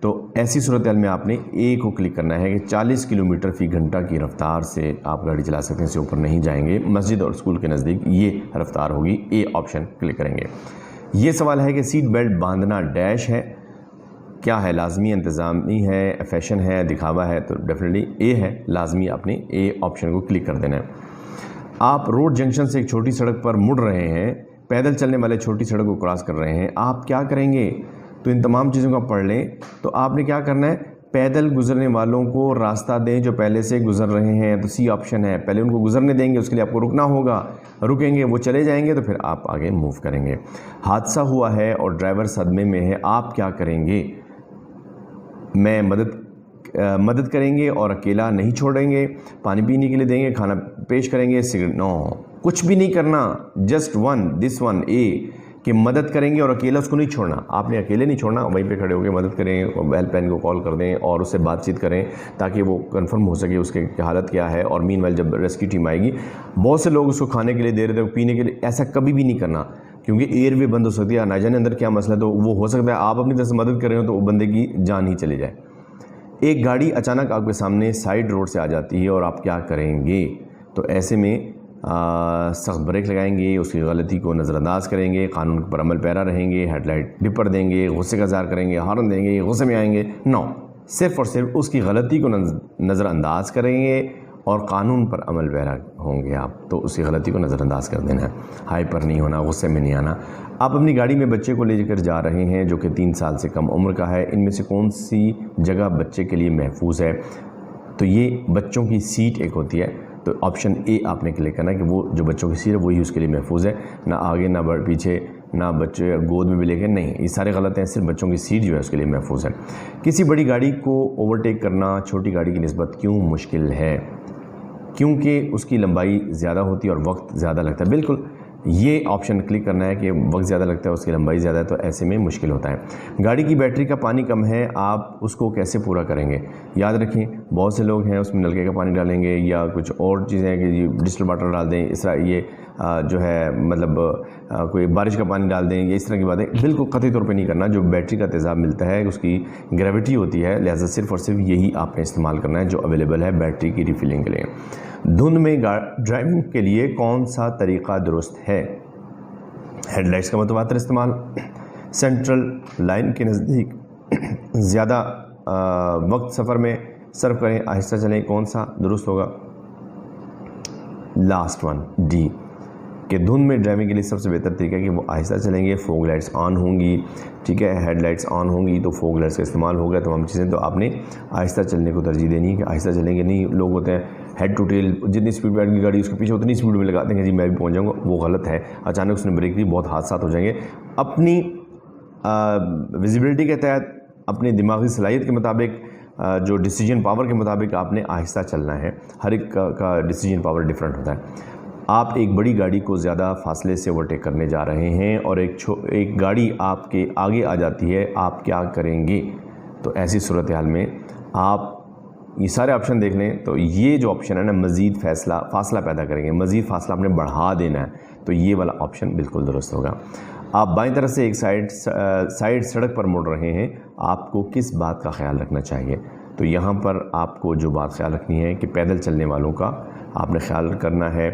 تو ایسی صورتحال میں آپ نے اے کو کلک کرنا ہے کہ 40 کلومیٹر فی گھنٹہ کی رفتار سے آپ گاڑی چلا سکتے ہیں، اس سے اوپر نہیں جائیں گے، مسجد اور اسکول کے نزدیک یہ رفتار ہوگی، اے آپشن کلک کریں گے۔ یہ سوال ہے کہ سیٹ بیلٹ باندھنا ڈیش ہے، کیا ہے؟ لازمی، انتظامی ہے، فیشن ہے، دکھاوا ہے؟ تو ڈیفینیٹلی اے ہے، لازمی آپ نے اے آپشن کو کلک کر دینا ہے۔ آپ روڈ جنکشن سے ایک چھوٹی سڑک پر مڑ رہے ہیں، پیدل چلنے والے چھوٹی سڑک کو کراس کر رہے ہیں، آپ کیا کریں گے؟ تو ان تمام چیزوں کو پڑھ لیں۔ تو آپ نے کیا کرنا ہے؟ پیدل گزرنے والوں کو راستہ دیں جو پہلے سے گزر رہے ہیں، تو سی آپشن ہے، پہلے ان کو گزرنے دیں گے، اس کے لیے آپ کو رکنا ہوگا، رکیں گے، وہ چلے جائیں گے تو پھر آپ آگے موو کریں گے۔ حادثہ ہوا ہے اور ڈرائیور صدمے میں ہے، آپ کیا کریں گے؟ میں مدد کریں گے اور اکیلا نہیں چھوڑیں گے، پانی پینے کے لیے دیں گے، کھانا پیش کریں گے، سگریٹ؟ نو، کچھ بھی نہیں کرنا، جسٹ دس ون اے، کہ مدد کریں گے اور اکیلا اس کو نہیں چھوڑنا۔ آپ نے اکیلے نہیں چھوڑنا، وہیں پہ کھڑے ہو کے مدد کریں، ہیلپ لائن کو کال کر دیں اور اس سے بات چیت کریں تاکہ وہ کنفرم ہو سکے اس کی حالت کیا ہے، اور مین وائل جب ریسکیو ٹیم آئے گی، بہت سے لوگ اس کو کھانے کے لیے دے رہے تھے، پینے کے لیے، ایسا کبھی بھی نہیں کرنا، کیونکہ ایئر وے بند ہو سکتی ہے، نہ جانے اندر کیا مسئلہ ہے، تو وہ ہو سکتا ہے آپ اپنی طرف سے مدد کر رہے ہو تو وہ بندے کی جان ہی چلی جائے۔ ایک گاڑی اچانک آپ کے سامنے سائیڈ روڈ سے آ جاتی ہے اور آپ کیا کریں گے؟ تو ایسے میں سخت بریک لگائیں گے، اس کی غلطی کو نظر انداز کریں گے، قانون پر عمل پیرا رہیں گے، ہیڈ لائٹ ڈپر دیں گے، غصے کا اظہار کریں گے، ہارن دیں گے، غصے میں آئیں گے؟ نو، صرف اور صرف اس کی غلطی کو نظر انداز کریں گے اور قانون پر عمل پیرا ہوں گے آپ، تو اس کی غلطی کو نظر انداز کر دینا ہے، ہائپر نہیں ہونا، غصے میں نہیں آنا۔ آپ اپنی گاڑی میں بچے کو لے کر جا رہے ہیں جو کہ 3 سال سے کم عمر کا ہے، ان میں سے کون سی جگہ بچے کے لیے محفوظ ہے؟ تو یہ بچوں کی سیٹ ایک ہوتی ہے، تو آپشن اے آپ نے کلک کرنا ہے کہ وہ جو بچوں کی سیٹ ہے وہی اس کے لیے محفوظ ہے، نہ آگے نہ پیچھے، نہ بچے گود میں بھی لے کے، نہیں، یہ سارے غلط ہیں، صرف بچوں کی سیٹ جو ہے اس کے لیے محفوظ ہے۔ کسی بڑی گاڑی کو اوورٹیک کرنا چھوٹی گاڑی کی نسبت کیوں مشکل ہے؟ کیونکہ اس کی لمبائی زیادہ ہوتی ہے اور وقت زیادہ لگتا ہے۔ بالکل، یہ آپشن کلک کرنا ہے کہ وقت زیادہ لگتا ہے، اس کی لمبائی زیادہ ہے، تو ایسے میں مشکل ہوتا ہے۔ گاڑی کی بیٹری کا پانی کم ہے، آپ اس کو کیسے پورا کریں گے؟ یاد رکھیں، بہت سے لوگ ہیں اس میں نلکے کا پانی ڈالیں گے یا کچھ اور چیزیں ہیں کہ ڈسٹل واٹر ڈال دیں، اس طرح یہ جو ہے مطلب کوئی بارش کا پانی ڈال دیں، یہ اس طرح کی باتیں بالکل قطعی طور پہ نہیں کرنا۔ جو بیٹری کا تیزاب ملتا ہے اس کی گریوٹی ہوتی ہے، لہٰذا صرف اور صرف یہی آپ نے استعمال کرنا ہے جو اویلیبل ہے بیٹری کی ریفلنگ کے لیے۔ دھند میں ڈرائیونگ کے لیے کون سا طریقہ درست ہے؟ ہیڈ لائٹس کا متواتر استعمال، سینٹرل لائن کے نزدیک زیادہ وقت سفر میں صرف کریں، آہستہ چلیں، کون سا درست ہوگا؟ لاسٹ ون، ڈی، کہ دھند میں ڈرائیونگ کے لیے سب سے بہتر طریقہ ہے کہ وہ آہستہ چلیں گے، فوگ لائٹس آن ہوں گی، ٹھیک ہے، ہیڈ لائٹس آن ہوں گی تو فوگ لائٹس کا استعمال ہوگا، تمام چیزیں، تو آپ نے آہستہ چلنے کو ترجیح دینی ہے کہ آہستہ چلیں گے۔ نہیں، لوگ ہوتے ہیں ہیڈ ٹو ٹیل، جتنی اسپیڈ پہ کی گاڑی اس کے پیچھے اتنی اسپیڈ میں لگاتے ہیں کہ جی میں بھی پہنچ جاؤں گا، وہ غلط ہے، اچانک اس نے بریک دی، بہت حادثات ہو جائیں گے۔ اپنی ویزیبلٹی کے تحت، اپنی دماغی صلاحیت کے مطابق، جو ڈیسیجن پاور کے مطابق آپ نے آہستہ چلنا ہے، ہر ایک کا ڈیسیجن پاور ڈیفرنٹ ہوتا ہے۔ آپ ایک بڑی گاڑی کو زیادہ فاصلے سے اوورٹیک کرنے جا رہے ہیں اور ایک گاڑی آپ کے آگے آ جاتی ہے، آپ کیا کریں گے؟ تو ایسی صورتحال میں آپ یہ سارے آپشن دیکھ لیں، تو یہ جو آپشن ہے نا، مزید فاصلہ پیدا کریں گے، مزید فاصلہ آپ نے بڑھا دینا ہے، تو یہ والا آپشن بالکل درست ہوگا۔ آپ بائیں طرف سے ایک سائیڈ سڑک پر مڑ رہے ہیں، آپ کو کس بات کا خیال رکھنا چاہیے؟ تو یہاں پر آپ کو جو بات خیال رکھنی ہے کہ پیدل چلنے والوں کا آپ نے خیال کرنا ہے،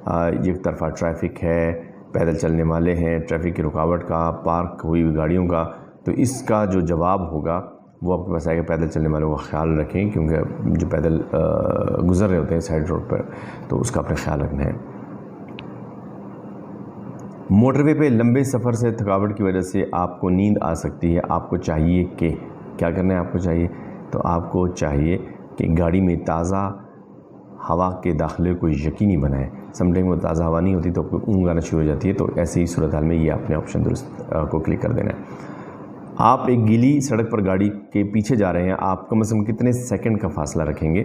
ایک طرفہ ٹریفک ہے، پیدل چلنے والے ہیں، ٹریفک کی رکاوٹ کا، پارک ہوئی ہوئی گاڑیوں کا، تو اس کا جو جواب ہوگا وہ آپ کے پاس آئے گا، پیدل چلنے والوں کا خیال رکھیں، کیونکہ جو پیدل گزر رہے ہوتے ہیں سائیڈ روڈ پر، تو اس کا اپنے خیال رکھنا ہے۔ موٹر وے پہ لمبے سفر سے تھکاوٹ کی وجہ سے آپ کو نیند آ سکتی ہے، آپ کو چاہیے کہ کیا کرنا ہے؟ آپ کو چاہیے، تو آپ کو چاہیے کہ گاڑی میں تازہ ہوا کے داخلے کو یقینی بنائیں۔ سم ٹائم وہ تازہ ہوا نہیں ہوتی تو آپ کو اونگ آنا شروع ہو جاتی ہے، تو ایسی ہی صورتحال میں یہ آپ نے آپشن درست کو کلک کر دینا ہے۔ آپ ایک گیلی سڑک پر گاڑی کے پیچھے جا رہے ہیں، آپ کم از کم کتنے سیکنڈ کا فاصلہ رکھیں گے؟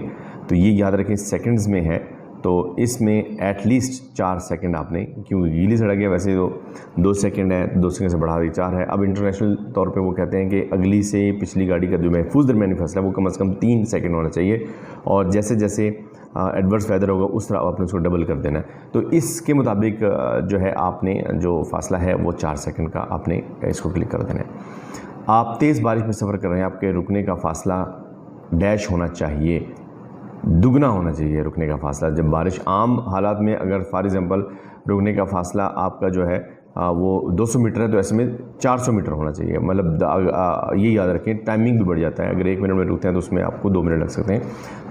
تو یہ یاد رکھیں سیکنڈز میں ہے، تو اس میں ایٹ لیسٹ 4 سیکنڈ آپ نے، کیونکہ گیلی سڑک ہے ویسے تو 2 سیکنڈ ہے، 2 سیکنڈ سے بڑھا کے 4 ہے۔ اب انٹرنیشنل طور پہ وہ کہتے ہیں کہ اگلی سے پچھلی گاڑی کا جو محفوظ درمیانی فاصلہ ہے وہ کم از کم 3 سیکنڈ ہونا چاہیے، اور جیسے جیسے ایڈورس ویدر ہوگا اس طرح آپ نے اس کو ڈبل کر دینا ہے، تو اس کے مطابق جو ہے آپ نے جو فاصلہ ہے وہ 4 سیکنڈ کا آپ نے اس کو کلک کر دینا ہے۔ آپ تیز بارش میں سفر کر رہے ہیں، آپ کے رکنے کا فاصلہ ڈیش ہونا چاہیے، دگنا ہونا چاہیے رکنے کا فاصلہ. جب بارش عام حالات میں اگر فار ایگزامپل رکنے کا فاصلہ آپ کا جو ہے وہ 200 میٹر ہے تو ایسے میں 400 میٹر ہونا چاہیے. مطلب یہ یاد رکھیں ٹائمنگ بھی بڑھ جاتا ہے. اگر 1 منٹ میں رکتے ہیں تو اس میں آپ کو 2 منٹ لگ سکتے ہیں.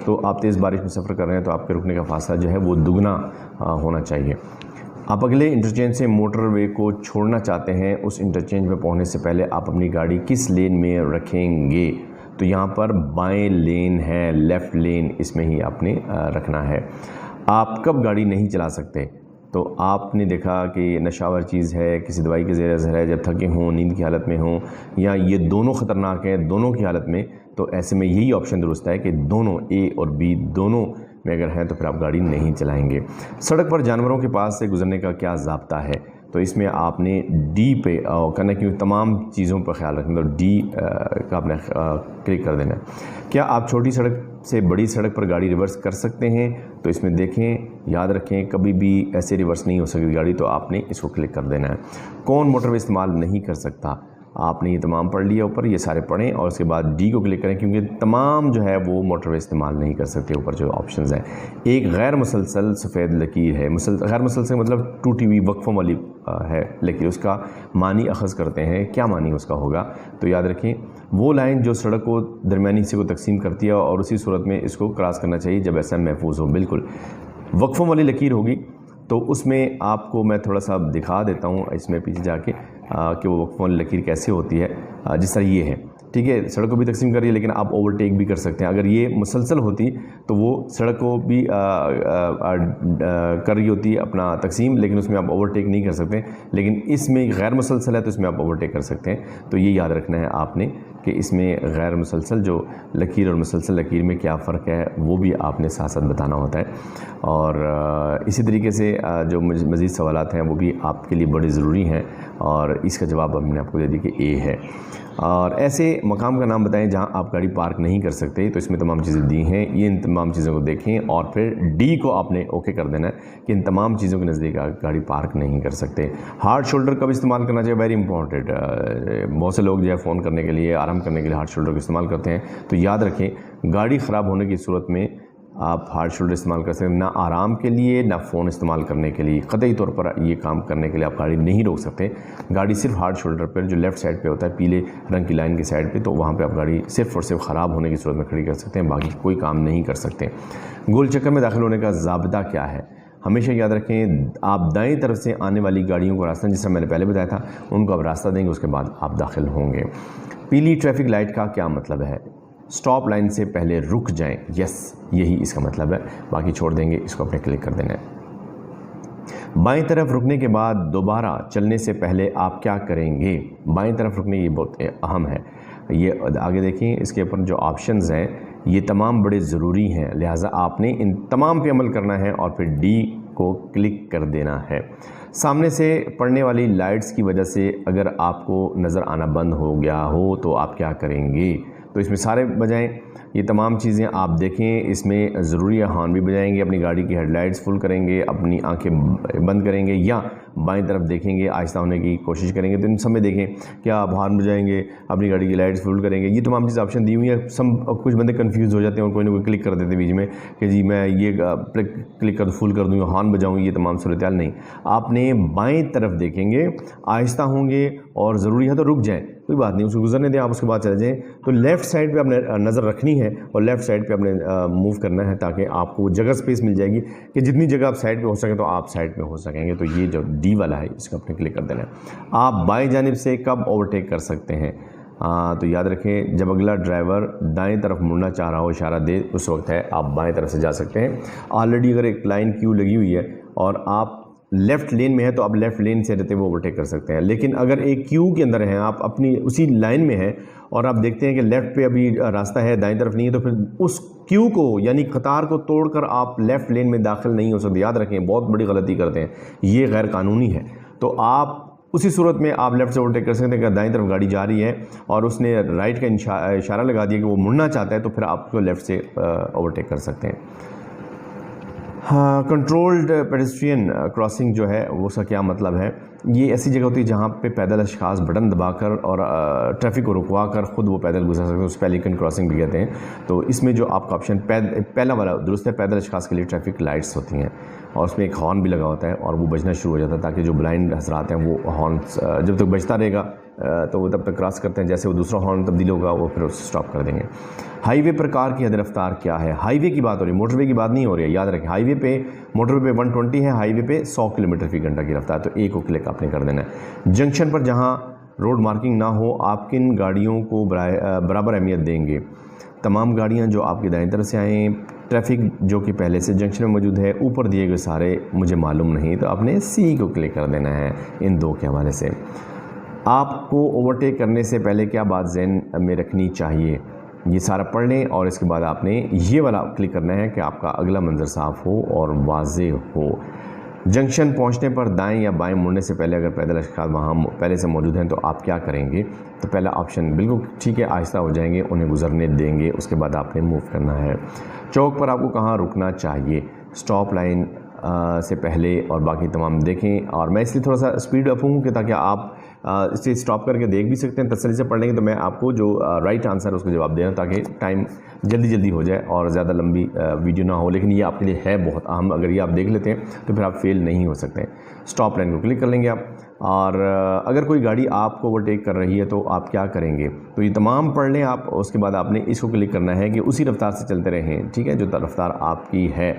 تو آپ تیز بارش میں سفر کر رہے ہیں تو آپ کے رکنے کا فاصلہ جو ہے وہ دگنا ہونا چاہیے. آپ اگلے انٹرچینج سے موٹر وے کو چھوڑنا چاہتے ہیں، اس انٹرچینج میں پہنچنے سے پہلے آپ اپنی گاڑی کس لین میں رکھیں گے؟ تو یہاں پر بائیں لین ہے، لیفٹ لین اس میں ہی آپ نے رکھنا ہے. آپ کب گاڑی نہیں چلا سکتے؟ تو آپ نے دیکھا کہ نشہ آور چیز ہے، کسی دوائی کے زیر اثر ہے، جب تھکے ہوں، نیند کی حالت میں ہوں، یا یہ دونوں خطرناک ہیں دونوں کی حالت میں، تو ایسے میں یہی آپشن درست ہے کہ دونوں اے اور بی دونوں میں اگر ہیں تو پھر آپ گاڑی نہیں چلائیں گے. سڑک پر جانوروں کے پاس سے گزرنے کا کیا ضابطہ ہے؟ تو اس میں آپ نے ڈی پہ کرنا، کیونکہ تمام چیزوں پر خیال رکھنا، تو ڈی کا آپ نے کلک کر دینا ہے. کیا آپ چھوٹی سڑک سے بڑی سڑک پر گاڑی ریورس کر سکتے ہیں؟ تو اس میں دیکھیں، یاد رکھیں کبھی بھی ایسے ریورس نہیں ہو سکتی گاڑی، تو آپ نے اس کو کلک کر دینا ہے. کون موٹر وے استعمال نہیں کر سکتا؟ آپ نے یہ تمام پڑھ لیا اوپر، یہ سارے پڑھیں اور اس کے بعد ڈی کو کلک کریں، کیونکہ تمام جو ہے وہ موٹر وے استعمال نہیں کر سکتے. اوپر جو آپشنز ہیں، ایک غیر مسلسل سفید لکیر ہے. غیر مسلسل مطلب ٹوٹی ہوئی وقفوں والی ہے لکیر. اس کا معنی اخذ کرتے ہیں، کیا معنی اس کا ہوگا؟ تو یاد رکھیں وہ لائن جو سڑک کو درمیانی حصے کو تقسیم کرتی ہے، اور اسی صورت میں اس کو کراس کرنا چاہیے جب ایسا محفوظ ہو. بالکل وقفوں والی لکیر ہوگی. تو اس میں آپ کو میں تھوڑا سا دکھا دیتا ہوں اس میں پیچھے جا کے کہ وہ وقفوں والی لکیر کیسے ہوتی ہے. جس طرح یہ ہے، ٹھیک ہے، سڑک کو بھی تقسیم کر رہی ہے لیکن آپ اوورٹیک بھی کر سکتے ہیں. اگر یہ مسلسل ہوتی تو وہ سڑک کو بھی کر رہی ہوتی ہے اپنا تقسیم، لیکن اس میں آپ اوورٹیک نہیں کر سکتے. لیکن اس میں غیر مسلسل ہے تو اس میں آپ اوورٹیک کر سکتے ہیں. تو یہ یاد رکھنا ہے آپ نے کہ اس میں غیر مسلسل جو لکیر اور مسلسل لکیر میں کیا فرق ہے وہ بھی آپ نے ساتھ ساتھ بتانا ہوتا ہے. اور اسی طریقے سے جو مزید سوالات ہیں وہ بھی آپ کے لیے بڑے ضروری ہیں، اور اس کا جواب ہم نے آپ کو دے دی کہ اے ہے. اور ایسے مقام کا نام بتائیں جہاں آپ گاڑی پارک نہیں کر سکتے. تو اس میں تمام چیزیں دی ہیں، یہ ان تمام چیزوں کو دیکھیں اور پھر ڈی کو آپ نے اوکے کر دینا ہے کہ ان تمام چیزوں کے نزدیک گاڑی پارک نہیں کر سکتے. ہارڈ شولڈر کب استعمال کرنا چاہیے؟ Very important. بہت سے لوگ جو ہے فون کرنے کے لیے، آرام کرنے کے لیے ہارڈ شولڈر کا استعمال کرتے ہیں. تو یاد رکھیں گاڑی خراب ہونے کی صورت میں آپ ہارڈ شولڈر استعمال کر سکتے ہیں، نہ آرام کے لیے نہ فون استعمال کرنے کے لیے. قطعی طور پر یہ کام کرنے کے لیے آپ گاڑی نہیں روک سکتے. گاڑی صرف ہارڈ شولڈر پر جو لیفٹ سائڈ پہ ہوتا ہے پیلے رنگ کی لائن کی سائڈ پہ، تو وہاں پہ آپ گاڑی صرف اور صرف خراب ہونے کی صورت میں کھڑی کر سکتے ہیں، باقی کوئی کام نہیں کر سکتے. گول چکر میں داخل ہونے کا ضابطہ کیا ہے؟ ہمیشہ یاد رکھیں آپ دائیں طرف سے آنے والی گاڑیوں کو راستہ، جس طرح میں نے پہلے بتایا تھا، ان کو آپ راستہ دیں گے، اس کے بعد آپ داخل ہوں گے. پیلی ٹریفک لائٹ کا کیا مطلب ہے؟ سٹاپ لائن سے پہلے رک جائیں. یس، یہی اس کا مطلب ہے، باقی چھوڑ دیں گے، اس کو اپنے کلک کر دینا ہے. بائیں طرف رکنے کے بعد دوبارہ چلنے سے پہلے آپ کیا کریں گے؟ بائیں طرف رکنے یہ بہت اہم ہے. یہ آگے دیکھیں، اس کے اوپر جو آپشنز ہیں یہ تمام بڑے ضروری ہیں، لہٰذا آپ نے ان تمام پہ عمل کرنا ہے اور پھر ڈی کو کلک کر دینا ہے. سامنے سے پڑنے والی لائٹس کی وجہ سے اگر آپ کو نظر آنا بند ہو گیا ہو تو آپ کیا کریں گے؟ تو اس میں سارے بجائیں، یہ تمام چیزیں آپ دیکھیں. اس میں ضروری ہے ہارن بھی بجائیں گے، اپنی گاڑی کی ہیڈ لائٹس فل کریں گے، اپنی آنکھیں بند کریں گے، یا بائیں طرف دیکھیں گے، آہستہ ہونے کی کوشش کریں گے. تو ان سب میں دیکھیں کیا آپ ہارن بجائیں گے، اپنی گاڑی کی لائٹس فل کریں گے. یہ تمام چیز آپشن دی ہوئی ہیں. کچھ بندے کنفیوز ہو جاتے ہیں اور کوئی نہ کوئی کلک کر دیتے ہیں بیچ میں کہ جی میں یہ کلک کر فل کر دوں، ہارن بجاؤں. یہ تمام صورتحال نہیں. آپ نے بائیں طرف دیکھیں گے، آہستہ ہوں گے اور ضروری ہے تو رک جائیں، کوئی بات نہیں، اس کو گزرنے دیں، آپ اس کے بعد چلے جائیں. تو لیفٹ سائڈ پہ آپ نے نظر رکھنی ہے اور لیفٹ سائڈ پہ آپ نے موو کرنا ہے تاکہ آپ کو جگہ سپیس مل جائے گی کہ جتنی جگہ آپ سائڈ پہ ہو سکیں تو آپ سائڈ پہ ہو سکیں گے. تو یہ جو ڈی والا ہے اس کو آپ نے کلک کر دینا ہے. آپ بائیں جانب سے کب اوورٹیک کر سکتے ہیں؟ تو یاد رکھیں جب اگلا ڈرائیور دائیں طرف مڑنا چاہ رہا ہو، اشارہ دے، اس وقت ہے آپ بائیں طرف سے جا سکتے ہیں. آلریڈی اگر ایک لائن کیو لگی ہوئی ہے اور آپ لیفٹ لین میں ہے تو آپ لیفٹ لین سے رہتے ہوئے اوورٹیک کر سکتے ہیں. لیکن اگر ایک کیو کے اندر ہیں، آپ اپنی اسی لائن میں ہیں اور آپ دیکھتے ہیں کہ لیفٹ پہ ابھی راستہ ہے، دائیں طرف نہیں ہے، تو پھر اس کیو کو یعنی قطار کو توڑ کر آپ لیفٹ لین میں داخل نہیں ہو سکتے. یاد رکھیں بہت بڑی غلطی کرتے ہیں، یہ غیر قانونی ہے. تو آپ اسی صورت میں آپ لیفٹ سے اوورٹیک کر سکتے ہیں کہ دائیں طرف گاڑی جا رہی ہے اور اس نے رائٹ کا اشارہ لگا دیا کہ وہ مڑنا چاہتا ہے، تو پھر آپ کو لیفٹ سے اوورٹیک کر سکتے ہیں. ہاں، کنٹرولڈ پیڈسٹرین کراسنگ جو ہے وہ اس کا کیا مطلب ہے؟ یہ ایسی جگہ ہوتی ہے جہاں پہ پیدل اشخاص بٹن دبا کر اور ٹریفک کو رکوا کر خود وہ پیدل گزر سکتے ہیں، اس پیلیکن کراسنگ بھی کہتے ہیں۔ تو اس میں جو آپ کا آپشن پہلا والا درست ہے، پیدل اشخاص کے لیے ٹریفک لائٹس ہوتی ہیں اور اس میں ایک ہارن بھی لگا ہوتا ہے اور وہ بجنا شروع ہو جاتا ہے تاکہ جو بلائنڈ حضرات ہیں وہ ہارنس جب تک بجتا رہے گا تو وہ تب تک کراس کرتے ہیں، جیسے وہ دوسرا ہارن تبدیل ہوگا وہ پھر اسے اسٹاپ کر دیں گے۔ ہائی وے پر کار کی حد رفتار کیا ہے؟ ہائی وے کی بات ہو رہی ہے، موٹر وے کی بات نہیں ہو رہی ہے، یاد رکھیں۔ ہائی وے پہ موٹر وے پہ 120 ہے، ہائی وے پہ 100 کلومیٹر فی گھنٹہ کی رفتار، تو ایک کو کلک آپ نے کر دینا ہے۔ جنکشن پر جہاں روڈ مارکنگ نہ ہو آپ کن گاڑیوں کو برابر اہمیت دیں گے؟ تمام گاڑیاں جو آپ کی دائیں طرف سے آئیں، ٹریفک جو کہ پہلے سے جنکشن میں موجود ہے، اوپر دیے گئے سارے مجھے معلوم نہیں، تو آپ نے سی کو کلک کر دینا ہے ان دو کے حوالے سے۔ آپ کو اوورٹیک کرنے سے پہلے کیا بات ذہن میں رکھنی چاہیے؟ یہ سارا پڑھ لیں اور اس کے بعد آپ نے یہ والا کلک کرنا ہے کہ آپ کا اگلا منظر صاف ہو اور واضح ہو۔ جنکشن پہنچنے پر دائیں یا بائیں مڑنے سے پہلے اگر پیدل اشخاص وہاں پہلے سے موجود ہیں تو آپ کیا کریں گے؟ تو پہلا آپشن بالکل ٹھیک ہے، آہستہ ہو جائیں گے، انہیں گزرنے دیں گے، اس کے بعد آپ نے موو کرنا ہے۔ چوک پر آپ کو کہاں رکنا چاہیے؟ سٹاپ لائن سے پہلے اور باقی تمام دیکھیں، اور میں اس لیے تھوڑا سا سپیڈ اپ ہوں کہ تاکہ آپ اسے اسٹاپ کر کے دیکھ بھی سکتے ہیں، تسلی سے پڑھ لیں گے تو میں آپ کو جو رائٹ آنسر ہے اس کو جواب دے رہا ہوں تاکہ ٹائم جلدی ہو جائے اور زیادہ لمبی ویڈیو نہ ہو، لیکن یہ آپ کے لیے ہے بہت اہم، اگر یہ آپ دیکھ لیتے ہیں تو پھر آپ فیل نہیں ہو سکتے۔ سٹاپ لائن کو کلک کر لیں گے آپ، اور اگر کوئی گاڑی آپ کو اوورٹیک کر رہی ہے تو آپ کیا کریں گے؟ تو یہ تمام پڑھ لیں آپ، اس کے بعد آپ نے اس کو کلک کرنا ہے کہ اسی رفتار سے چلتے رہیں، ٹھیک ہے، جو رفتار آپ کی ہے،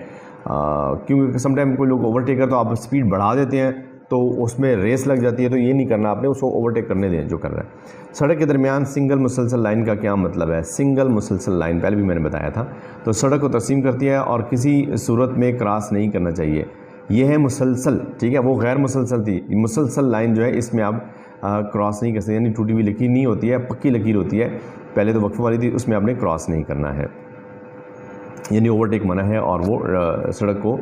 کیونکہ سم ٹائم کوئی لوگ اوورٹیکر تو آپ سپیڈ بڑھا دیتے ہیں تو اس میں ریس لگ جاتی ہے، تو یہ نہیں کرنا آپ نے، اس کو اوورٹیک کرنے دیں جو کر رہا ہے۔ سڑک کے درمیان سنگل مسلسل لائن کا کیا مطلب ہے؟ سنگل مسلسل لائن پہلے بھی میں نے بتایا تھا، تو سڑک کو تقسیم کرتی ہے اور کسی صورت میں کراس نہیں کرنا چاہیے۔ یہ ہے مسلسل، ٹھیک ہے، وہ غیر مسلسل تھی، مسلسل لائن جو ہے اس میں آپ کراس نہیں کر سکتے، یعنی ٹوٹی ہوئی لکیر نہیں ہوتی ہے، پکی لکیر ہوتی ہے، پہلے تو وقفے والی تھی، اس میں آپ نے کراس نہیں کرنا ہے، یعنی اوورٹیک منع ہے اور وہ سڑک کو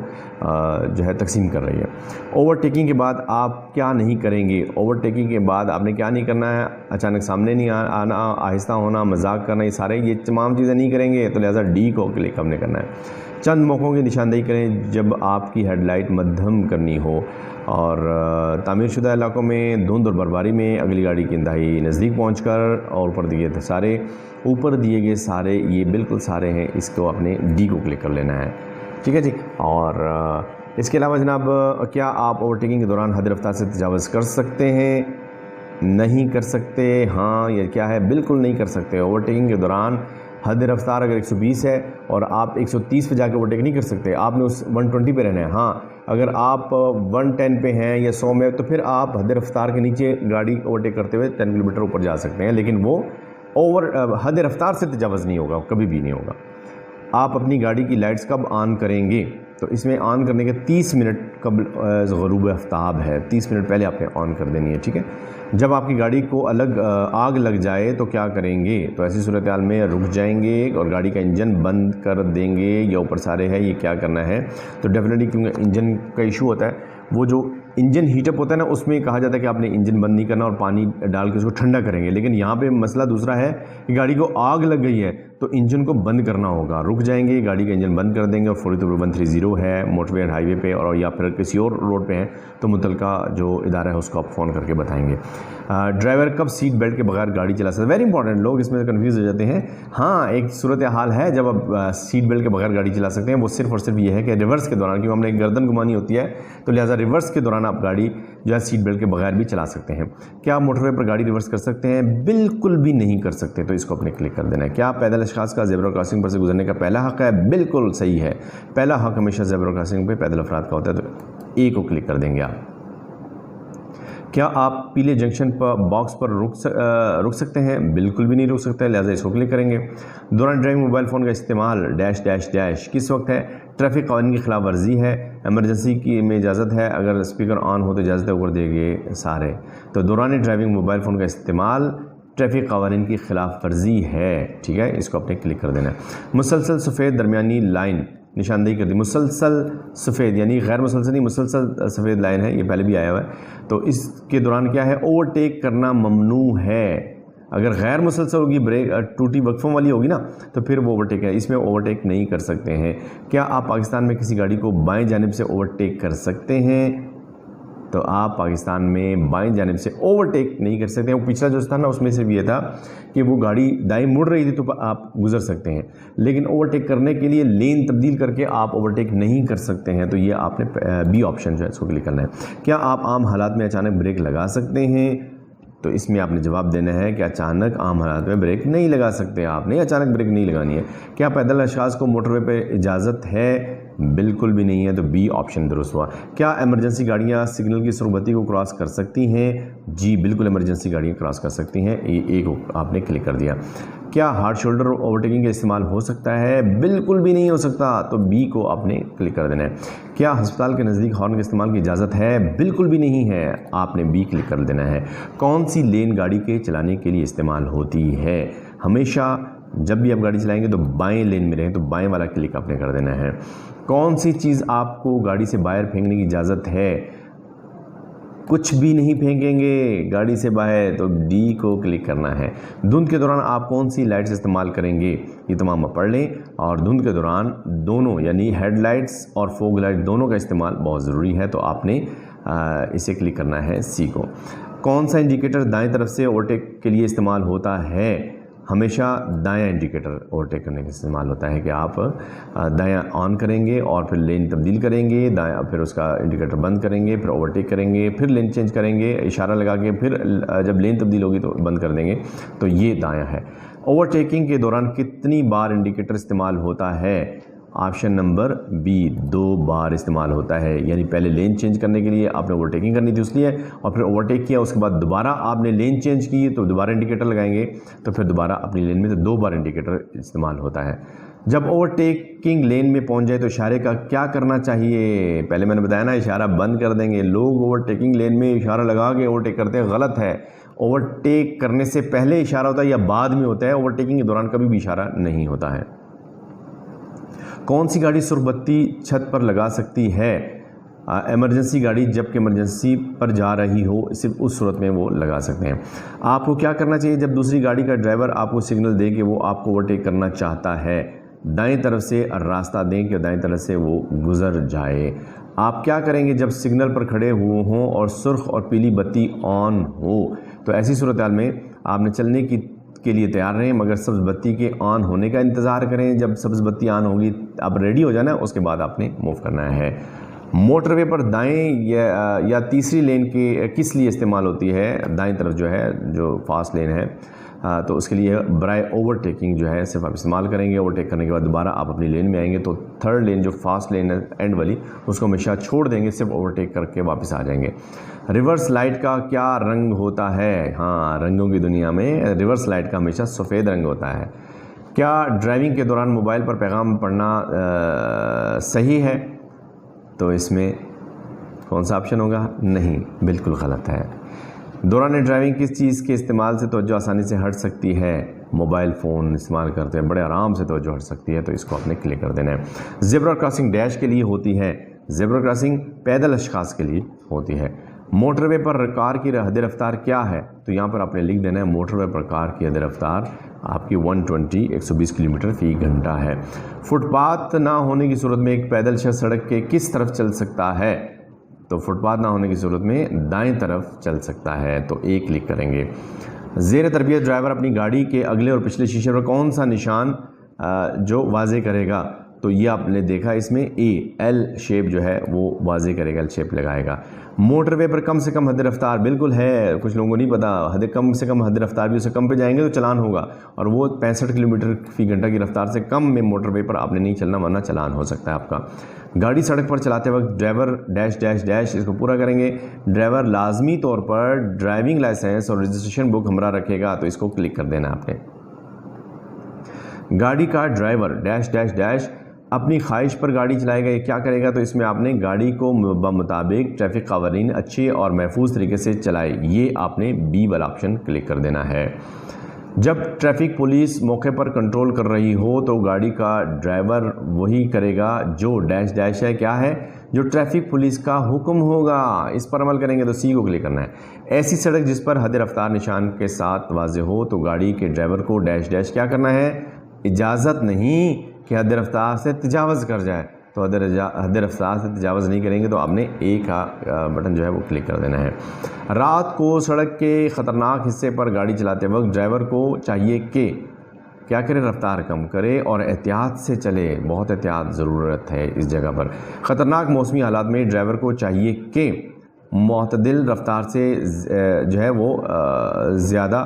جو ہے تقسیم کر رہی ہے۔ اوورٹیکنگ کے بعد آپ کیا نہیں کریں گے؟ اوورٹیکنگ کے بعد آپ نے کیا نہیں کرنا ہے؟ اچانک سامنے نہیں آنا، آہستہ ہونا، مذاق کرنا، یہ تمام چیزیں نہیں کریں گے، تو لہٰذا ڈی کو کلک ہم نے کرنا ہے۔ چند موقعوں کی نشاندہی کریں جب آپ کی ہیڈ لائٹ مدھم کرنی ہو اور تعمیر شدہ علاقوں میں دھند اور برفباری میں اگلی گاڑی کی انتہائی نزدیک پہنچ کر، اور اوپر دیے گئے سارے یہ بالکل سارے ہیں، اس کو اپنے ڈی کو کلک کر لینا ہے، ٹھیک ہے جی۔ اور اس کے علاوہ جناب کیا آپ اوورٹیکنگ کے دوران حد رفتار سے تجاوز کر سکتے ہیں؟ نہیں کر سکتے، ہاں یا کیا ہے؟ بالکل نہیں کر سکتے۔ اوورٹیکنگ کے دوران حد رفتار اگر 120 ہے اور آپ 130 پہ جا کے اوورٹیک نہیں کر سکتے، آپ نے اس 120 پہ رہنا ہے۔ ہاں اگر آپ 110 پہ ہیں یا 100 میں تو پھر آپ حد رفتار کے نیچے گاڑی اوورٹیک کرتے ہوئے 10 کلومیٹر اوپر جا سکتے ہیں، لیکن وہ حد رفتار سے تجاوز نہیں ہوگا، کبھی بھی نہیں ہوگا۔ آپ اپنی گاڑی کی لائٹس کب آن کریں گے؟ تو اس میں آن کرنے کے 30 منٹ قبل غروب آفتاب ہے، 30 منٹ پہلے آپ نے آن کر دینی ہے، ٹھیک ہے۔ جب آپ کی گاڑی کو آگ لگ جائے تو کیا کریں گے؟ تو ایسی صورتحال میں رک جائیں گے اور گاڑی کا انجن بند کر دیں گے، یا اوپر سارے ہے یہ کیا کرنا ہے؟ تو ڈیفینیٹلی کیونکہ انجن کا ایشو ہوتا ہے، وہ جو انجن ہیٹ اپ ہوتا ہے نا، اس میں کہا جاتا ہے کہ آپ نے انجن بند نہیں کرنا اور پانی ڈال کے اس کو ٹھنڈا کریں گے، لیکن یہاں پہ مسئلہ دوسرا ہے کہ گاڑی کو آگ لگ گئی ہے تو انجن کو بند کرنا ہوگا، رک جائیں گے، گاڑی کا انجن بند کر دیں گے، اور فوری طور پر 130 ہے موٹر وے اینڈ ہائی وے پہ، اور یا پھر کسی اور روڈ پہ ہیں تو متعلقہ جو ادارہ ہے اس کو آپ فون کر کے بتائیں گے۔ ڈرائیور کب سیٹ بیلٹ کے بغیر گاڑی چلا سکتا ہے؟ ویری انپورٹنٹ، لوگ اس میں کنفیوز ہو جاتے ہیں۔ ہاں ایک صورتحال ہے جب آپ سیٹ بیلٹ کے بغیر گاڑی چلا سکتے ہیں، وہ صرف اور صرف یہ ہے کہ ریورس کے دوران، کیونکہ ہم نے گردن گھمانی ہوتی ہے تو لہٰذا ریورس کے دوران آپ گاڑی جو ہے سیٹ بیلٹ کے بغیر بھی چلا سکتے ہیں۔ کیا آپ موٹر وے پر گاڑی ریورس کر سکتے ہیں؟ بالکل بھی نہیں کر سکتے، تو اس کو اپنے کلک کر دینا ہے۔ کیا پیدل اشخاص کا زیبرا کراسنگ پر سے گزرنے کا پہلا حق ہے؟ بالکل صحیح ہے، پہلا حق ہمیشہ زیبرا کراسنگ پہ پیدل افراد کا ہوتا ہے، تو اے کو کلک کر دیں گے آپ۔ کیا آپ پیلے جنکشن پر باکس پر رک سکتے ہیں؟ بالکل بھی نہیں رک سکتے، لہٰذا اس کو کلک کریں گے۔ دوران ڈرائیونگ موبائل فون کا استعمال ڈیش ڈیش ڈیش کس وقت ہے؟ ٹریفک قوانین کی خلاف ورزی ہے، ایمرجنسی کی میں اجازت ہے، اگر اسپیکر آن ہو تو اجازت ہے، اوپر دے گے سارے۔ تو دوران ڈرائیونگ موبائل فون کا استعمال ٹریفک قوانین کی خلاف ورزی ہے، ٹھیک ہے، اس کو اپنے کلک کر دینا ہے۔ مسلسل سفید درمیانی لائن نشاندہی کر دی، مسلسل سفید یعنی غیر مسلسل نہیں، مسلسل سفید لائن ہے، یہ پہلے بھی آیا ہوا ہے، تو اس کے دوران کیا ہے؟ اوورٹیک کرنا ممنوع ہے، اگر غیر مسلسل ہوگی، بریک ٹوٹی وقفوں والی ہوگی نا، تو پھر وہ اوورٹیک ہے، اس میں اوورٹیک نہیں کر سکتے ہیں۔ کیا آپ پاکستان میں کسی گاڑی کو بائیں جانب سے اوورٹیک کر سکتے ہیں؟ تو آپ پاکستان میں بائیں جانب سے اوورٹیک نہیں کر سکتے ہیں۔ وہ پچھلا جو تھا نا اس میں سے بھی یہ تھا کہ وہ گاڑی دائیں مڑ رہی تھی تو آپ گزر سکتے ہیں، لیکن اوورٹیک کرنے کے لیے لین تبدیل کر کے آپ اوورٹیک نہیں کر سکتے ہیں۔ تو یہ آپ نے بی آپشن جو ہے اس کو کلک کرنا ہے۔ کیا آپ عام حالات میں اچانک بریک لگا سکتے ہیں؟ تو اس میں آپ نے جواب دینا ہے کہ اچانک عام حالات میں بریک نہیں لگا سکتے، آپ نے اچانک بریک نہیں لگانی ہے۔ کیا پیدل اشخاص کو موٹر وے پہ اجازت ہے؟ بالکل بھی نہیں ہے، تو بی آپشن درست ہوا۔ کیا ایمرجنسی گاڑیاں سگنل کی سرخ بتی کو کراس کر سکتی ہیں؟ جی بالکل ایمرجنسی گاڑیاں کراس کر سکتی ہیں، ایک آپ نے کلک کر دیا۔ کیا ہارڈ شولڈر اوورٹیکنگ کا استعمال ہو سکتا ہے؟ بالکل بھی نہیں ہو سکتا، تو بی کو آپ نے کلک کر دینا ہے۔ کیا ہسپتال کے نزدیک ہارن کے استعمال کی اجازت ہے؟ بالکل بھی نہیں ہے، آپ نے بی کلک کر دینا ہے۔ کون سی لین گاڑی کے چلانے کے لیے استعمال ہوتی ہے؟ ہمیشہ جب بھی آپ گاڑی چلائیں گے تو بائیں لین میں رہیں، تو بائیں والا کلک آپ نے کر دینا ہے۔ کون سی چیز آپ کو گاڑی سے باہر پھینکنے کی اجازت ہے؟ کچھ بھی نہیں پھینکیں گے گاڑی سے باہر، تو ڈی کو کلک کرنا ہے۔ دھند کے دوران آپ کون سی لائٹس استعمال کریں گے؟ یہ تمام آپ پڑھ لیں۔ اور دھند کے دوران دونوں یعنی ہیڈ لائٹس اور فوگ لائٹ دونوں کا استعمال بہت ضروری ہے، تو آپ نے اسے کلک کرنا ہے سی کو۔ کون سا انڈیکیٹر دائیں طرف سے اوورٹیک کے لیے استعمال ہوتا ہے؟ ہمیشہ دایاں انڈیکیٹر اوورٹیک کرنے کا استعمال ہوتا ہے کہ آپ دایاں آن کریں گے اور پھر لین تبدیل کریں گے، دایاں پھر اس کا انڈیکیٹر بند کریں گے، پھر اوورٹیک کریں گے، پھر لین چینج کریں گے اشارہ لگا کے، پھر جب لین تبدیل ہوگی تو بند کر دیں گے، تو یہ دایاں ہے۔ اوورٹیکنگ کے دوران کتنی بار انڈیکیٹر استعمال ہوتا ہے؟ آپشن نمبر بی 2 بار استعمال ہوتا ہے، یعنی پہلے لین چینج کرنے کے لیے آپ نے اوورٹیکنگ کرنی تھی اس لیے، اور پھر اوورٹیک کیا، اس کے بعد دوبارہ آپ نے لین چینج کی تو دوبارہ انڈیکیٹر لگائیں گے، تو پھر دوبارہ اپنی لین میں تو 2 بار انڈیکیٹر استعمال ہوتا ہے۔ جب اوورٹیکنگ لین میں پہنچ جائے تو اشارے کا کیا کرنا چاہیے؟ پہلے میں نے بتایا نا اشارہ بند کر دیں گے۔ لوگ اوورٹیکنگ لین میں اشارہ لگا کے اوورٹیک کرتے ہیں، غلط ہے۔ اوورٹیک کرنے سے پہلے اشارہ ہوتا ہے یا بعد میں ہوتا ہے، اوورٹیکنگ کے دوران کبھی بھی اشارہ نہیں ہوتا ہے۔ کون سی گاڑی سرخ بتی چھت پر لگا سکتی ہے؟ ایمرجنسی گاڑی جب کہ ایمرجنسی پر جا رہی ہو صرف اس صورت میں وہ لگا سکتے ہیں۔ آپ کو کیا کرنا چاہیے جب دوسری گاڑی کا ڈرائیور آپ کو سگنل دے کہ وہ آپ کو اوورٹیک کرنا چاہتا ہے؟ دائیں طرف سے راستہ دیں کہ دائیں طرف سے وہ گزر جائے۔ آپ کیا کریں گے جب سگنل پر کھڑے ہوئے ہوں اور سرخ اور پیلی بتی آن ہو؟ تو ایسی صورتحال میں آپ نے چلنے کے لیے تیار رہیں، مگر سبز بتی کے آن ہونے کا انتظار کریں۔ جب سبز بتی آن ہوگی آپ ریڈی ہو جانا، اس کے بعد آپ نے موو کرنا ہے۔ موٹر وے پر دائیں یا تیسری لین کے کس لیے استعمال ہوتی ہے؟ دائیں طرف جو ہے جو فاسٹ لین ہے، تو اس کے لیے برائے اوورٹیکنگ جو ہے صرف آپ استعمال کریں گے۔ اوورٹیک کرنے کے بعد دوبارہ آپ اپنی لین میں آئیں گے تو تھرڈ لین جو فاسٹ لین ہے اینڈ والی، اس کو ہمیشہ چھوڑ دیں گے، صرف اوورٹیک کر کے واپس آ جائیں گے۔ ریورس لائٹ کا کیا رنگ ہوتا ہے؟ ہاں، رنگوں کی دنیا میں ریورس لائٹ کا ہمیشہ سفید رنگ ہوتا ہے۔ کیا ڈرائیونگ کے دوران موبائل پر پیغام پڑھنا صحیح ہے؟ تو اس میں کون سا آپشن ہوگا؟ نہیں، بالکل غلط ہے۔ دوران ڈرائیونگ کس چیز کے استعمال سے توجہ آسانی سے ہٹ سکتی ہے؟ موبائل فون استعمال کرتے ہیں بڑے آرام سے توجہ ہٹ سکتی ہے، تو اس کو آپ نے کلک کر دینا ہے۔ زیبرا کراسنگ ڈیش کے لیے ہوتی ہے، زیبرا کراسنگ پیدل اشخاص کے لیے ہوتی ہے۔ موٹر وے پر کار کی حد رفتار کیا ہے؟ تو یہاں پر آپ نے لکھ دینا ہے موٹر وے پر کار کی حد رفتار آپ کی 120 کلومیٹر فی گھنٹہ ہے۔ فٹ پاتھ نہ ہونے کی صورت میں ایک پیدل شخص سڑک کے کس طرف چل سکتا ہے؟ تو فٹ پاتھ نہ ہونے کی صورت میں دائیں طرف چل سکتا ہے، تو ایک کلک کریں گے۔ زیر تربیت ڈرائیور اپنی گاڑی کے اگلے اور پچھلے شیشے پر کون سا نشان جو واضح کرے گا؟ تو یہ آپ نے دیکھا اس میں ایل شیپ جو ہے وہ واضح کرے گا، ایل شیپ لگائے گا۔ موٹر وے پر کم سے کم حد رفتار بالکل ہے، کچھ لوگوں کو نہیں پتا، کم سے کم حد رفتار بھی اس سے کم پہ جائیں گے تو چلان ہوگا، اور وہ 65 کلومیٹر فی گھنٹہ کی رفتار سے کم میں موٹر وے پر آپ نے نہیں چلنا، ورنہ چلان ہو سکتا ہے آپ کا۔ گاڑی سڑک پر چلاتے وقت ڈرائیور ڈیش ڈیش ڈیش اس کو پورا کریں گے۔ ڈرائیور لازمی طور پر ڈرائیونگ لائسنس اور رجسٹریشن بک ہمراہ رکھے گا، تو اس کو کلک کر دینا آپ نے۔ گاڑی کا ڈرائیور ڈیش ڈیش ڈیش اپنی خواہش پر گاڑی چلائے گا، یہ کیا کرے گا؟ تو اس میں آپ نے گاڑی کو بمطابق ٹریفک قوانین اچھے اور محفوظ طریقے سے چلائے، یہ آپ نے بی والا آپشن کلک کر دینا ہے۔ جب ٹریفک پولیس موقع پر کنٹرول کر رہی ہو تو گاڑی کا ڈرائیور وہی کرے گا جو ڈیش ڈیش ہے، کیا ہے، جو ٹریفک پولیس کا حکم ہوگا، اس پر عمل کریں گے تو سی کو کلک کرنا ہے۔ ایسی سڑک جس پر حد رفتار نشان کے ساتھ واضح ہو تو گاڑی کے ڈرائیور کو ڈیش ڈیش کیا کرنا ہے، اجازت نہیں کہ حد رفتار سے تجاوز کر جائے، تو حد رفتار سے تجاوز نہیں کریں گے تو آپ نے اے کا بٹن جو ہے وہ کلک کر دینا ہے۔ رات کو سڑک کے خطرناک حصے پر گاڑی چلاتے وقت ڈرائیور کو چاہیے کہ کیا کرے، رفتار کم کرے اور احتیاط سے چلے، بہت احتیاط ضرورت ہے اس جگہ پر۔ خطرناک موسمی حالات میں ڈرائیور کو چاہیے کہ معتدل رفتار سے جو ہے وہ زیادہ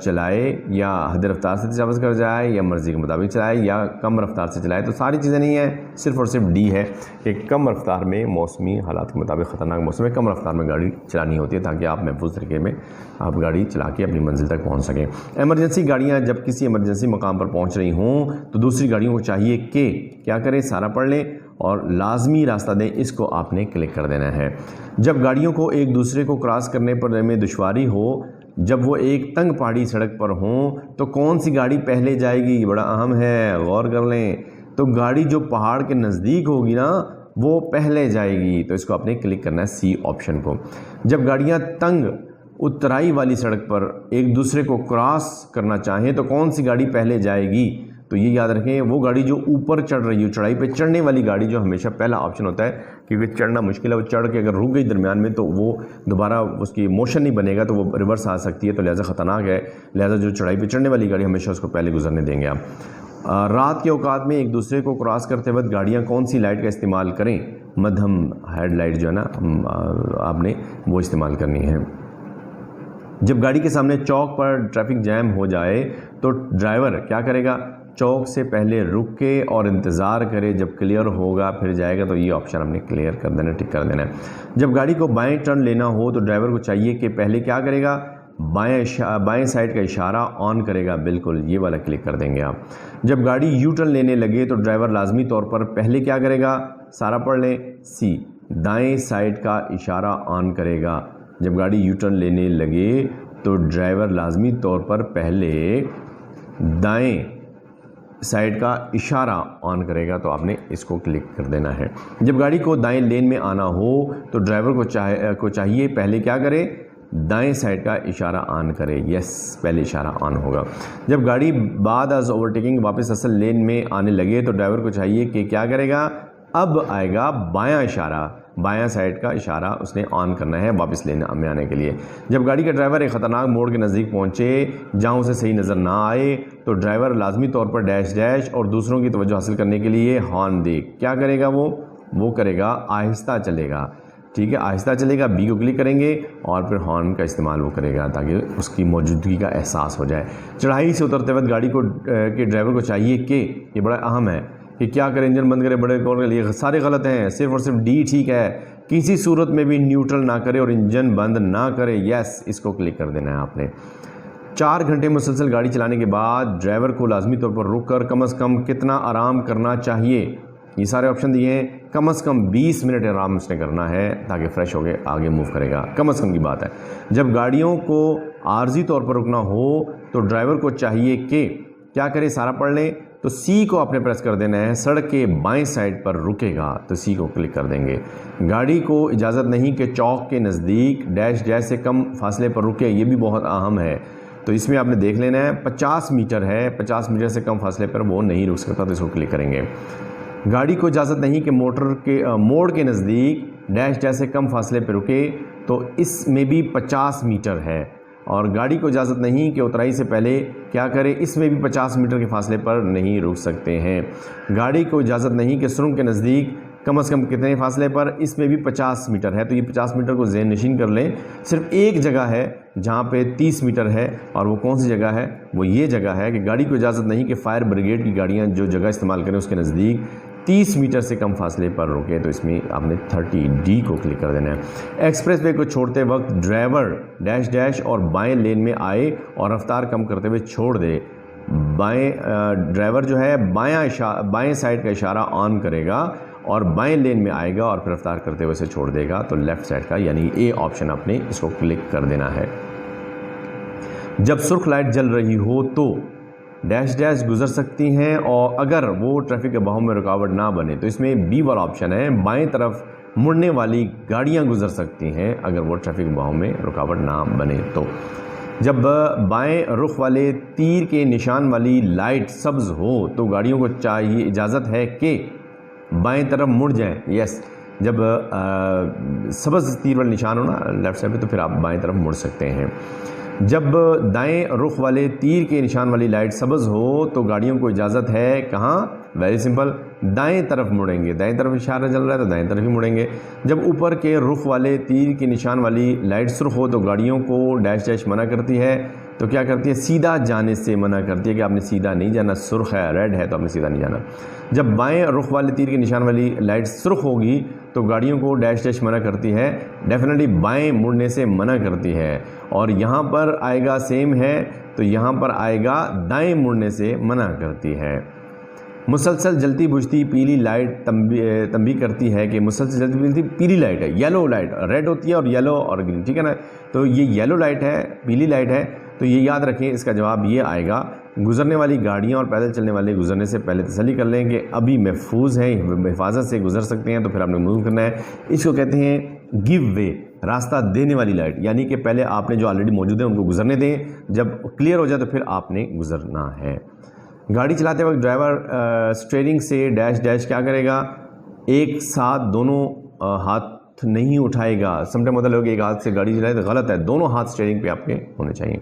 چلائے، یا حد رفتار سے تجاوز کر جائے، یا مرضی کے مطابق چلائے، یا کم رفتار سے چلائے۔ تو ساری چیزیں نہیں ہیں، صرف اور صرف ڈی ہے کہ کم رفتار میں موسمی حالات کے مطابق خطرناک موسم میں کم رفتار میں گاڑی چلانی ہوتی ہے تاکہ آپ محفوظ طریقے میں آپ گاڑی چلا کے اپنی منزل تک پہنچ سکیں۔ ایمرجنسی گاڑیاں جب کسی ایمرجنسی مقام پر پہنچ رہی ہوں تو دوسری گاڑیوں کو چاہیے کہ کیا کریں، سارا پڑھ لیں اور لازمی راستہ دیں، اس کو آپ نے کلک کر دینا ہے۔ جب گاڑیوں کو ایک دوسرے کو کراس کرنے پر میں دشواری ہو، جب وہ ایک تنگ پہاڑی سڑک پر ہوں تو کون سی گاڑی پہلے جائے گی، بڑا اہم ہے، غور کر لیں۔ تو گاڑی جو پہاڑ کے نزدیک ہوگی نا وہ پہلے جائے گی، تو اس کو آپ نے کلک کرنا ہے سی آپشن کو۔ جب گاڑیاں تنگ اترائی والی سڑک پر ایک دوسرے کو کراس کرنا چاہیں تو کون سی گاڑی پہلے جائے گی، تو یہ یاد رکھیں وہ گاڑی جو اوپر چڑھ رہی ہو، چڑھائی پہ چڑھنے والی گاڑی جو ہمیشہ پہلا آپشن ہوتا ہے، کیونکہ چڑھنا مشکل ہے، وہ چڑھ کے اگر رک گئی درمیان میں تو وہ دوبارہ اس کی موشن نہیں بنے گا تو وہ ریورس آ سکتی ہے، تو لہٰذا خطرناک ہے، لہٰذا جو چڑھائی پہ چڑھنے والی گاڑی ہمیشہ اس کو پہلے گزرنے دیں گے آپ۔ رات کے اوقات میں ایک دوسرے کو کراس کرتے وقت گاڑیاں کون سی لائٹ کا استعمال کریں، مدھم ہیڈ لائٹ جو ہے نا آپ نے وہ استعمال کرنی ہے۔ جب گاڑی کے سامنے چوک پر ٹریفک جیم ہو جائے تو ڈرائیور کیا کرے گا، چوک سے پہلے رک کے اور انتظار کرے، جب کلیئر ہوگا پھر جائے گا، تو یہ آپشن ہم نے کلیئر کر دینا، ٹک کر دینا ہے۔ جب گاڑی کو بائیں ٹرن لینا ہو تو ڈرائیور کو چاہیے کہ پہلے کیا کرے گا، بائیں سائڈ کا اشارہ آن کرے گا، بالکل یہ والا کلک کر دیں گے آپ۔ جب گاڑی یو ٹرن لینے لگے تو ڈرائیور لازمی طور پر پہلے کیا کرے گا، سارا پڑھ لیں، سی دائیں سائڈ کا اشارہ آن کرے گا۔ جب گاڑی یو ٹرن لینے لگے تو ڈرائیور لازمی طور پر پہلے دائیں سائڈ کا اشارہ آن کرے گا، تو آپ نے اس کو کلک کر دینا ہے۔ جب گاڑی کو دائیں لین میں آنا ہو تو ڈرائیور کو چاہیے پہلے کیا کرے، دائیں سائڈ کا اشارہ آن کرے، یس پہلے اشارہ آن ہوگا۔ جب گاڑی بعد از اوورٹیکنگ واپس اصل لین میں آنے لگے تو ڈرائیور کو چاہیے کہ کیا کرے گا، اب آئے گا بایاں اشارہ، بایاں سائڈ کا اشارہ اس نے آن کرنا ہے واپس لین میں آنے کے لیے۔ جب گاڑی کا ڈرائیور ایک خطرناک موڑ کے نزدیک پہنچے جہاں اسے صحیح نظر نہ آئے تو ڈرائیور لازمی طور پر ڈیش ڈیش اور دوسروں کی توجہ حاصل کرنے کے لیے ہارن دے، کیا کرے گا، وہ کرے گا آہستہ چلے گا، ٹھیک ہے، آہستہ چلے گا، بی کو کلک کریں گے اور پھر ہارن کا استعمال وہ کرے گا تاکہ اس کی موجودگی کا احساس ہو جائے۔ چڑھائی سے اترتے وقت گاڑی کو کے ڈرائیور کو چاہیے کہ یہ بڑا اہم ہے کہ کیا کرے، انجن بند کرے، بڑے کور کے لیے سارے غلط ہیں، صرف اور صرف ڈی ٹھیک ہے، کسی صورت میں بھی نیوٹرل نہ کرے اور انجن بند نہ کرے، یس اس کو کلک کر دینا ہے آپ نے۔ 4 گھنٹے مسلسل گاڑی چلانے کے بعد ڈرائیور کو لازمی طور پر رک کر کم از کم کتنا آرام کرنا چاہیے، یہ سارے آپشن دیے ہیں۔ کم از کم 20 منٹ آرام اس نے کرنا ہے تاکہ فریش ہو کے آگے موو کرے گا، کم از کم کی بات ہے۔ جب گاڑیوں کو عارضی طور پر رکنا ہو تو ڈرائیور کو چاہیے کہ کیا کرے، سارا پڑھ لیں، تو سی کو آپ نے پریس کر دینا ہے، سڑک کے بائیں سائڈ پر رکے گا تو سی کو کلک کر دیں گے۔ گاڑی کو اجازت نہیں کہ چوک کے نزدیک ڈیش ڈیش سے کم فاصلے پر رکے، یہ بھی بہت اہم ہے، تو اس میں آپ نے دیکھ لینا ہے 50 میٹر ہے، 50 میٹر سے کم فاصلے پر وہ نہیں رک سکتا، تو اس کو کلک کریں گے۔ گاڑی کو اجازت نہیں کہ موڑ کے نزدیک ڈیش ڈیش سے کم فاصلے پہ رکے، تو اس میں بھی 50 میٹر ہے، اور گاڑی کو اجازت نہیں کہ اترائی سے پہلے کیا کرے، اس میں بھی 50 میٹر کے فاصلے پر نہیں رک سکتے ہیں۔ گاڑی کو اجازت نہیں کہ سرنگ کے نزدیک کم از کم کتنے فاصلے پر، اس میں بھی 50 میٹر ہے، تو یہ 50 میٹر کو ذہن نشین کر لیں۔ صرف ایک جگہ ہے جہاں پہ 30 میٹر ہے، اور وہ کون سی جگہ ہے، وہ یہ جگہ ہے کہ گاڑی کو اجازت نہیں کہ فائر بریگیڈ کی گاڑیاں جو جگہ استعمال کریں اس کے نزدیک 30 میٹر سے کم فاصلے پر روکے، تو اس میں آپ نے 30 ڈی کو کلک کر دینا ہے۔ ایکسپریس وے کو چھوڑتے وقت ڈرائیور ڈیش ڈیش اور بائیں لین میں آئے اور رفتار کم کرتے ہوئے چھوڑ دے، ڈرائیور جو ہے بائیں سائڈ کا اشارہ آن کرے گا اور بائیں لین میں آئے گا اور پھر رفتار کرتے ہوئے اسے چھوڑ دے گا، تو لیفٹ سائڈ کا یعنی اے آپشن آپ نے اس کو کلک کر دینا ہے۔ جب سرخ لائٹ جل رہی ہو تو ڈیش ڈیش گزر سکتی ہیں، اور اگر وہ ٹریفک کے بہاؤ میں رکاوٹ نہ بنے تو اس میں بی والا آپشن ہے، بائیں طرف مڑنے والی گاڑیاں گزر سکتی ہیں اگر وہ ٹریفک بہاؤ میں رکاوٹ نہ بنے تو۔ جب بائیں رخ والے تیر کے نشان والی لائٹ سبز ہو تو گاڑیوں کو چاہیے اجازت ہے کہ بائیں طرف مڑ جائیں۔ یس، جب سبز تیر والا نشان ہو نا لیفٹ سائڈ پہ تو پھر آپ بائیں طرف مڑ سکتے ہیں۔ جب دائیں رخ والے تیر کے نشان والی لائٹ سبز ہو تو گاڑیوں کو اجازت ہے کہاں؟ ویری سمپل، دائیں طرف مڑیں گے، دائیں طرف اشارہ چل رہا ہے تو دائیں طرف ہی مڑیں گے۔ جب اوپر کے رخ والے تیر کے نشان والی لائٹ سرخ ہو تو گاڑیوں کو ڈیش ڈیش منع کرتی ہے، تو کیا کرتی ہے؟ سیدھا جانے سے منع کرتی ہے کہ آپ نے سیدھا نہیں جانا، سرخ ہے ریڈ ہے تو آپ نے سیدھا نہیں جانا۔ جب بائیں رخ والے تیر کے نشان والی لائٹ سرخ ہوگی تو گاڑیوں کو ڈیش ڈیش منع کرتی ہے، ڈیفینیٹلی بائیں مڑنے سے منع کرتی ہے، اور یہاں پر آئے گا سیم ہے تو یہاں پر آئے گا دائیں مڑنے سے منع کرتی ہے۔ مسلسل جلتی بجھتی پیلی لائٹ تنبیہ کرتی ہے کہ مسلسل جلتی بجھتی پیلی لائٹ ہے، یلو لائٹ ریڈ ہوتی ہے اور یلو اور گرین، ٹھیک ہے نا؟ تو یہ یلو لائٹ ہے، پیلی لائٹ ہے، تو یہ یاد رکھیں، اس کا جواب یہ آئے گا۔ گزرنے والی گاڑیاں اور پیدل چلنے والے گزرنے سے پہلے تسلی کر لیں کہ ابھی محفوظ ہیں، حفاظت سے گزر سکتے ہیں، تو پھر آپ نے موو کرنا ہے۔ اس کو کہتے ہیں گیو وے، راستہ دینے والی لائٹ، یعنی کہ پہلے آپ نے جو آلریڈی موجود ہیں ان کو گزرنے دیں، جب کلیئر ہو جائے تو پھر آپ نے گزرنا ہے۔ گاڑی چلاتے وقت ڈرائیور اسٹیئرنگ سے ڈیش ڈیش کیا کرے گا؟ ایک ساتھ دونوں ہاتھ نہیں اٹھائے گا۔ سم ٹائم ہوتا ہے لوگ ایک ہاتھ سے گاڑی چلائے تو غلط ہے، دونوں ہاتھ اسٹیئرنگ پہ آپ کے ہونے چاہیے۔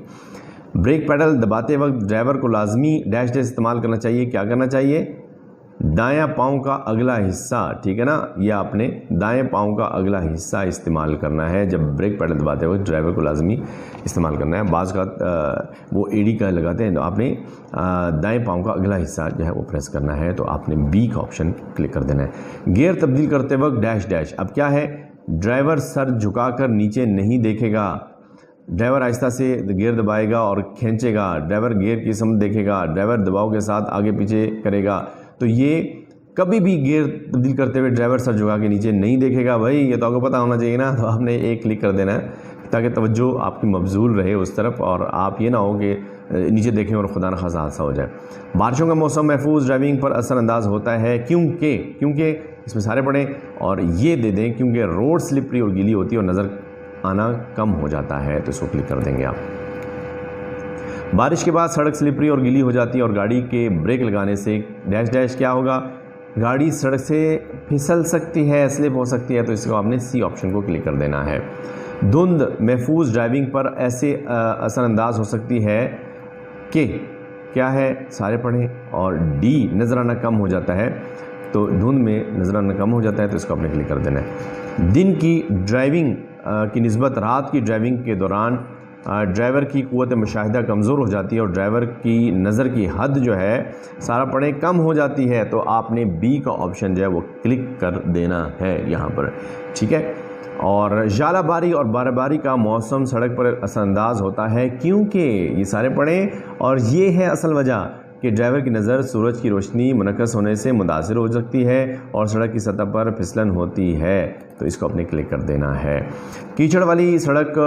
بریک پیڈل دباتے وقت ڈرائیور کو لازمی ڈیش ڈیش استعمال کرنا چاہیے، کیا کرنا چاہیے؟ دایاں پاؤں کا اگلا حصہ، ٹھیک ہے نا؟ یہ آپ نے دائیں پاؤں کا اگلا حصہ استعمال کرنا ہے جب بریک پیڈل دباتے وقت ڈرائیور کو لازمی استعمال کرنا ہے۔ بعض کا وہ ایڈی کا لگاتے ہیں تو آپ نے دائیں پاؤں کا اگلا حصہ جو ہے وہ پریس کرنا ہے، تو آپ نے بی کا آپشن کلک کر دینا ہے۔ گیئر تبدیل کرتے وقت ڈیش ڈیش، اب کیا ہے؟ ڈرائیور سر جھکا کر نیچے نہیں دیکھے گا، ڈرائیور آہستہ سے گیئر دبائے گا اور کھینچے گا، ڈرائیور گیئر کی سمت دیکھے گا، ڈرائیور دباؤ کے ساتھ آگے پیچھے کرے گا، تو یہ کبھی بھی گیئر تبدیل کرتے ہوئے ڈرائیور سر جھکا کے نیچے نہیں دیکھے گا۔ بھائی یہ تو آپ کو پتہ ہونا چاہیے نا، تو آپ نے ایک کلک کر دینا ہے تاکہ توجہ آپ کی مبذول رہے اس طرف، اور آپ یہ نہ ہو کہ نیچے دیکھیں اور خدا نخواستہ حادثہ ہو جائے۔ بارشوں کا موسم محفوظ ڈرائیونگ پر اثر انداز ہوتا ہے، کیونکہ اس میں سارے پڑھیں اور یہ دے دیں کیونکہ روڈ سلپری اور گیلی ہوتی ہے اور نظر آنا کم ہو جاتا ہے، تو اس کو کلک کر دیں گے آپ۔ بارش کے بعد سڑک سلپری اور گیلی ہو جاتی ہے اور گاڑی کے بریک لگانے سے ڈیش ڈیش کیا ہوگا؟ گاڑی سڑک سے پھسل سکتی ہے، سلپ ہو سکتی ہے، تو اس کو آپ نے سی آپشن کو کلک کر دینا ہے۔ دھند محفوظ ڈرائیونگ پر ایسے اثر انداز ہو سکتی ہے کہ کیا ہے؟ سارے پڑھیں، اور ڈی نظر آنا کم ہو جاتا ہے، تو دھند میں نظر آنا کم ہو جاتا ہے تو اس کو آپ نے کلک کر دینا ہے۔ دن کی ڈرائیونگ کی نسبت رات کی ڈرائیونگ کے دوران ڈرائیور کی قوت مشاہدہ کمزور ہو جاتی ہے اور ڈرائیور کی نظر کی حد جو ہے سارا پڑھیں کم ہو جاتی ہے، تو آپ نے بی کا آپشن جو ہے وہ کلک کر دینا ہے یہاں پر، ٹھیک ہے۔ اور ژالہ باری اور بارہ باری کا موسم سڑک پر اثر انداز ہوتا ہے کیونکہ یہ سارے پڑھیں، اور یہ ہے اصل وجہ کہ ڈرائیور کی نظر سورج کی روشنی منعکس ہونے سے متاثر ہو سکتی ہے اور سڑک کی سطح پر پھسلن ہوتی ہے، تو اس کو اپنے کلک کر دینا ہے۔ کیچڑ والی سڑک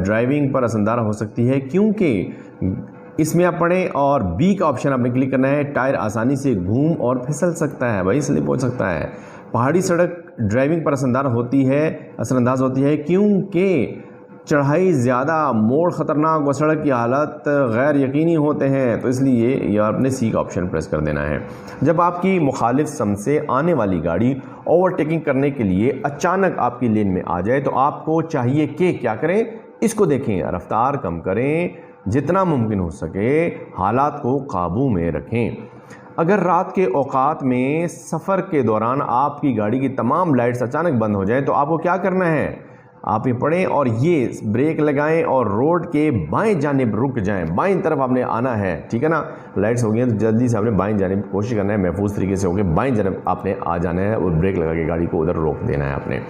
ڈرائیونگ پر اثر انداز ہو سکتی ہے کیونکہ اس میں آپ پڑھیں، اور بی کا آپشن آپ نے کلک کرنا ہے۔ ٹائر آسانی سے گھوم اور پھسل سکتا ہے، بھائی سلپ ہو سکتا ہے۔ پہاڑی سڑک ڈرائیونگ پر اثر انداز ہوتی ہے کیونکہ چڑھائی زیادہ، موڑ خطرناک و سڑک کی حالت غیر یقینی ہوتے ہیں، تو اس لیے یہ آپ نے سی کا آپشن پریس کر دینا ہے۔ جب آپ کی مخالف سمت سے آنے والی گاڑی اوورٹیکنگ کرنے کے لیے اچانک آپ کی لین میں آ جائے تو آپ کو چاہیے کہ کیا کریں؟ اس کو دیکھیں، رفتار کم کریں، جتنا ممکن ہو سکے حالات کو قابو میں رکھیں۔ اگر رات کے اوقات میں سفر کے دوران آپ کی گاڑی کی تمام لائٹس اچانک بند ہو جائیں تو آپ کو کیا کرنا ہے؟ آپ یہ پڑھیں اور یہ بریک لگائیں اور روڈ کے بائیں جانب رک جائیں، بائیں طرف آپ نے آنا ہے، ٹھیک ہے نا؟ لائٹس ہو گئی ہیں تو جلدی سے آپ نے بائیں جانب کوشش کرنا ہے، محفوظ طریقے سے ہو کے بائیں جانب آپ نے آ جانا ہے اور بریک لگا کے گاڑی کو ادھر روک دینا ہے آپ نے۔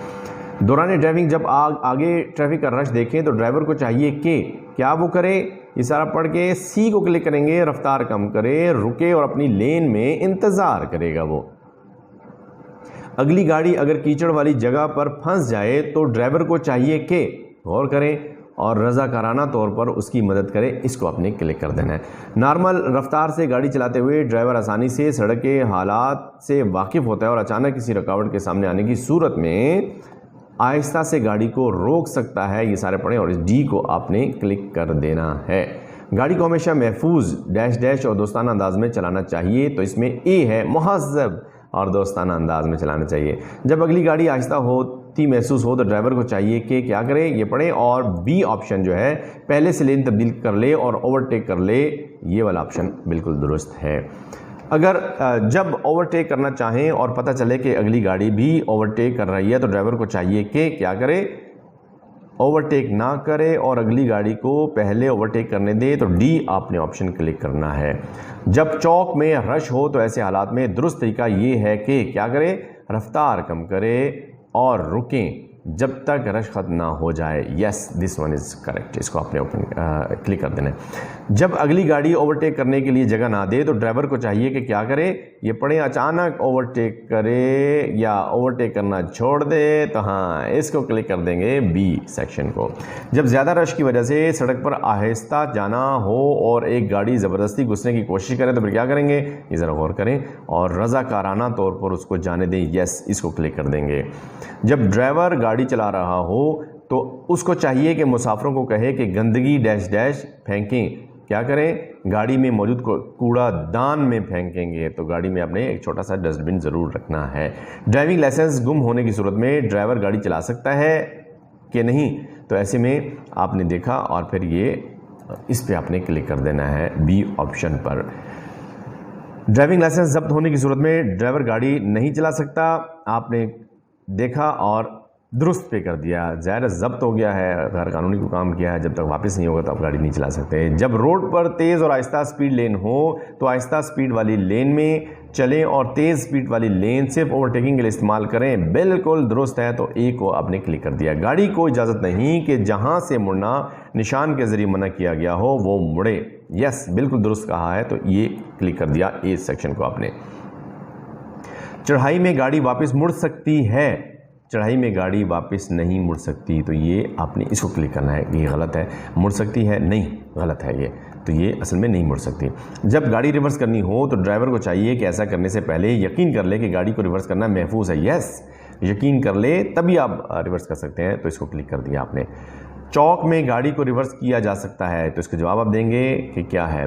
دوران ڈرائیونگ جب آگے ٹریفک کا رش دیکھیں تو ڈرائیور کو چاہیے کہ کیا وہ کرے؟ یہ سارا پڑھ کے سی کو کلک کریں گے، رفتار کم کرے، رکے اور اپنی لین میں انتظار کرے گا وہ۔ اگلی گاڑی اگر کیچڑ والی جگہ پر پھنس جائے تو ڈرائیور کو چاہیے کہ غور کریں اور رضاکارانہ طور پر اس کی مدد کرے، اس کو آپ نے کلک کر دینا ہے۔ نارمل رفتار سے گاڑی چلاتے ہوئے ڈرائیور آسانی سے سڑک کے حالات سے واقف ہوتا ہے اور اچانک کسی رکاوٹ کے سامنے آنے کی صورت میں آہستہ سے گاڑی کو روک سکتا ہے۔ یہ سارے پڑھیں اور اس ڈی کو آپ نے کلک کر دینا ہے۔ گاڑی کو ہمیشہ محفوظ ڈیش ڈیش اور دوستانہ انداز میں چلانا چاہیے، تو اس میں اے ہے مہذب اور دوستانہ انداز میں چلانا چاہیے۔ جب اگلی گاڑی آہستہ ہوتی محسوس ہو تو ڈرائیور کو چاہیے کہ کیا کرے، یہ پڑھیں اور بی آپشن جو ہے پہلے سے لین تبدیل کر لے اور اوورٹیک کر لے، یہ والا آپشن بالکل درست ہے۔ اگر جب اوورٹیک کرنا چاہیں اور پتہ چلے کہ اگلی گاڑی بھی اوورٹیک کر رہی ہے تو ڈرائیور کو چاہیے کہ کیا کرے، اوورٹیک نہ کرے اور اگلی گاڑی کو پہلے اوورٹیک کرنے دے، تو ڈی آپ نے آپشن کلک کرنا ہے۔ جب چوک میں رش ہو تو ایسے حالات میں درست طریقہ یہ ہے کہ کیا کرے، رفتار کم کرے اور رکیں جب تک رش ختم نہ ہو جائے۔ یس دس ون از کریکٹ، اس کو آپ نے کلک کر دینا ہے۔ جب اگلی گاڑی اوورٹیک کرنے کے لیے جگہ نہ دے تو ڈرائیور کو چاہیے کہ کیا کرے، یہ پڑھیں اچانک اوورٹیک کرے یا اوورٹیک کرنا چھوڑ دے، تو ہاں اس کو کلک کر دیں گے بی سیکشن کو۔ جب زیادہ رش کی وجہ سے سڑک پر آہستہ جانا ہو اور ایک گاڑی زبردستی گھسنے کی کوشش کرے تو پھر کیا کریں گے، یہ ذرا غور کریں اور رضاکارانہ طور پر اس کو جانے دیں، یس اس کو کلک کر دیں گے۔ جب ڈرائیور گاڑی چلا رہا ہو تو اس کو چاہیے کہ مسافروں کو کہے کہ گندگی ڈیش ڈیش پھینکیں، کیا کریں، گاڑی میں موجود کوڑا دان میں پھینکیں گے، تو گاڑی میں آپ نے ایک چھوٹا سا ڈسٹ بن ضرور رکھنا ہے۔ ڈرائیونگ لائسنس گم ہونے کی صورت میں ڈرائیور گاڑی چلا سکتا ہے کہ نہیں، تو ایسے میں آپ نے دیکھا اور پھر یہ اس پہ آپ نے کلک کر دینا ہے بی آپشن پر۔ ڈرائیونگ لائسنس ضبط ہونے کی صورت میں ڈرائیور گاڑی نہیں چلا سکتا، آپ نے دیکھا اور درست پہ کر دیا، ظاہر ضبط ہو گیا ہے، غیر قانونی کو کام کیا ہے، جب تک واپس نہیں ہوگا تو آپ گاڑی نہیں چلا سکتے۔ جب روڈ پر تیز اور آہستہ سپیڈ لین ہو تو آہستہ سپیڈ والی لین میں چلیں اور تیز سپیڈ والی لین صرف اوورٹیکنگ کے لیے استعمال کریں، بالکل درست ہے، تو اے کو آپ نے کلک کر دیا۔ گاڑی کو اجازت نہیں کہ جہاں سے مڑنا نشان کے ذریعے منع کیا گیا ہو وہ مڑے، یس بالکل درست کہا ہے، تو یہ کلک کر دیا اے سیکشن کو آپ نے۔ چڑھائی میں گاڑی واپس مڑ سکتی ہے، چڑھائی میں گاڑی واپس نہیں مڑ سکتی، تو یہ آپ نے اس کو کلک کرنا ہے، یہ غلط ہے، مڑ سکتی ہے نہیں، غلط ہے یہ، تو یہ اصل میں نہیں مڑ سکتی۔ جب گاڑی ریورس کرنی ہو تو ڈرائیور کو چاہیے کہ ایسا کرنے سے پہلے یقین کر لے کہ گاڑی کو ریورس کرنا محفوظ ہے، یس یقین کر لے تبھی آپ ریورس کر سکتے ہیں، تو اس کو کلک کر دیا آپ نے۔ چوک میں گاڑی کو ریورس کیا جا سکتا ہے، تو اس کا جواب آپ دیں گے کہ کیا ہے،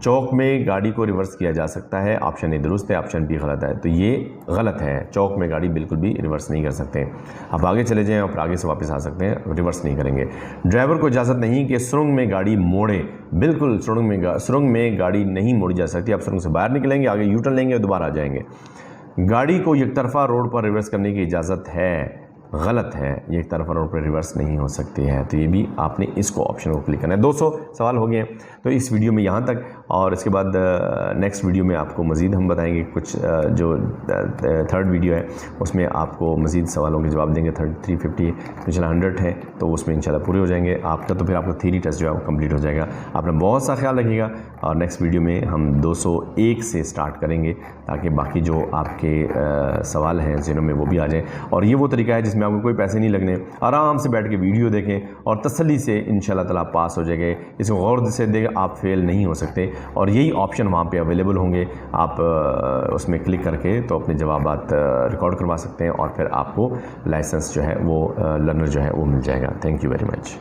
چوک میں گاڑی کو ریورس کیا جا سکتا ہے، آپشن اے درست ہے، آپشن بی غلط ہے، تو یہ غلط ہے، چوک میں گاڑی بالکل بھی ریورس نہیں کر سکتے۔ آپ آگے چلے جائیں اور پھر آگے سے واپس آ سکتے ہیں، ریورس نہیں کریں گے۔ ڈرائیور کو اجازت نہیں کہ سرنگ میں گاڑی موڑے، بالکل سرنگ میں گاڑی نہیں موڑی جا سکتی، آپ سرنگ سے باہر نکلیں گے، آگے یو ٹرن لیں گے اور دوبارہ آ جائیں گے۔ گاڑی کو یک طرفہ روڈ پر ریورس کرنے کی اجازت ہے، غلط ہے، ایک طرف روڈ پر ریورس نہیں ہو سکتی ہے، تو یہ بھی آپ نے اس کو آپشن کو کلک کرنا ہے۔ 200 سوال ہو گئے ہیں، تو اس ویڈیو میں یہاں تک، اور اس کے بعد نیکسٹ ویڈیو میں آپ کو مزید ہم بتائیں گے کچھ، جو تھرڈ ویڈیو ہے اس میں آپ کو مزید سوالوں کے جواب دیں گے، 350 پچھلا 100 ہے، تو اس میں انشاءاللہ پورے ہو جائیں گے آپ کا، تو پھر آپ کا تھیوری ٹیسٹ جو ہے وہ کمپلیٹ ہو جائے گا۔ آپ نے بہت سا خیال رکھیے گا، اور نیکسٹ ویڈیو میں ہم 201 سے سٹارٹ کریں گے تاکہ باقی جو آپ کے سوال ہیں ذہنوں میں وہ بھی آ جائیں، اور یہ وہ طریقہ ہے جس میں آپ کو کوئی پیسے نہیں لگنے، آرام سے بیٹھ کے ویڈیو دیکھیں اور تسلی سے انشاءاللہ تعالیٰ پاس ہو جائے گے۔ اس کو غور سے دیکھیں، آپ فیل نہیں ہو سکتے، اور یہی آپشن وہاں پہ اویلیبل ہوں گے، آپ اس میں کلک کر کے تو اپنے جوابات ریکارڈ کروا سکتے ہیں، اور پھر آپ کو لائسنس جو ہے وہ لرنر جو ہے وہ مل جائے گا۔ Thank you very much.